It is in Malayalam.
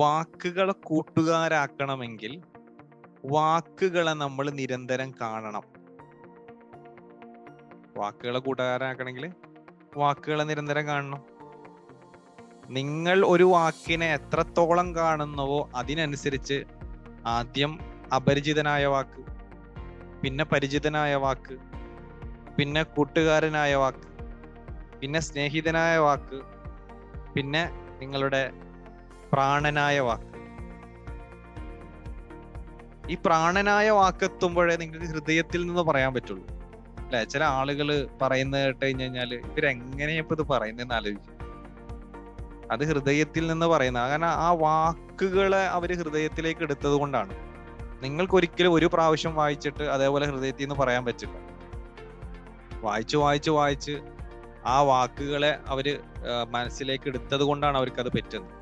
വാക്കുകളെ കൂട്ടുകാരാക്കണമെങ്കിൽ വാക്കുകളെ നമ്മൾ നിരന്തരം കാണണം. വാക്കുകളെ കൂട്ടുകാരാക്കണമെങ്കിൽ വാക്കുകളെ നിരന്തരം കാണണം. നിങ്ങൾ ഒരു വാക്കിനെ എത്രത്തോളം കാണുന്നുവോ അതിനനുസരിച്ച് ആദ്യം അപരിചിതനായ വാക്ക്, പിന്നെ പരിചിതനായ വാക്ക്, പിന്നെ കൂട്ടുകാരനായ വാക്ക്, പിന്നെ സ്നേഹിതനായ വാക്ക്, പിന്നെ നിങ്ങളുടെ പ്രാണനായ വാക്ക്. ഈ പ്രാണനായ വാക്കെത്തുമ്പോഴേ നിങ്ങൾക്ക് ഹൃദയത്തിൽ നിന്ന് പറയാൻ പറ്റുള്ളൂ. അല്ലെ? ചില ആളുകൾ പറയുന്നത് കേട്ട് കഴിഞ്ഞാല് ഇവരെങ്ങനെയാ ഇപ്പൊ ഇത് പറയുന്നതെന്ന് ആലോചിക്കും. അത് ഹൃദയത്തിൽ നിന്ന് പറയുന്ന, കാരണം ആ വാക്കുകളെ അവര് ഹൃദയത്തിലേക്ക് എടുത്തത് കൊണ്ടാണ്. നിങ്ങൾക്ക് ഒരിക്കലും ഒരു പ്രാവശ്യം വായിച്ചിട്ട് അതേപോലെ ഹൃദയത്തിൽ നിന്ന് പറയാൻ പറ്റില്ല. വായിച്ച് വായിച്ച് വായിച്ച് ആ വാക്കുകളെ അവര് മനസ്സിലേക്ക് എടുത്തത് കൊണ്ടാണ് അവർക്ക് അത് പറ്റുന്നത്.